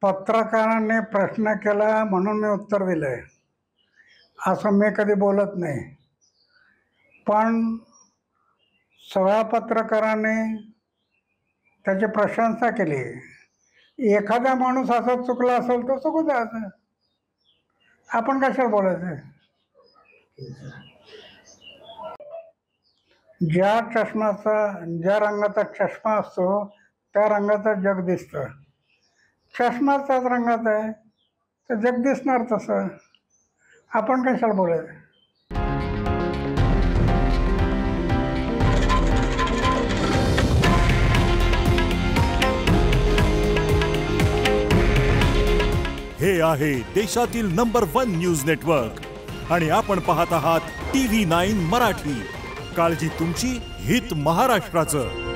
पत्रकारांनी प्रश्न केला म्हणून मी उत्तर दिलंय असं मी कधी बोलत नाही, पण सगळ्या पत्रकारांनी त्याची प्रशंसा केली. एखादा माणूस असा चुकला असेल तर चुकू द्यायचं, आपण कशाला बोलायचं. ज्या रंगाचा चष्मा असतो त्या रंगाचं जग दिसतं. चष्मा त्याच रंगाचा आहे तर जग दिसणार तसं, आपण कशाला बोलायचं. हे आहे देशातील नंबर 1 न्यूज नेटवर्क आणि आपण पाहत आहात TV9 मराठी. काळजी तुमची, हित महाराष्ट्राचं.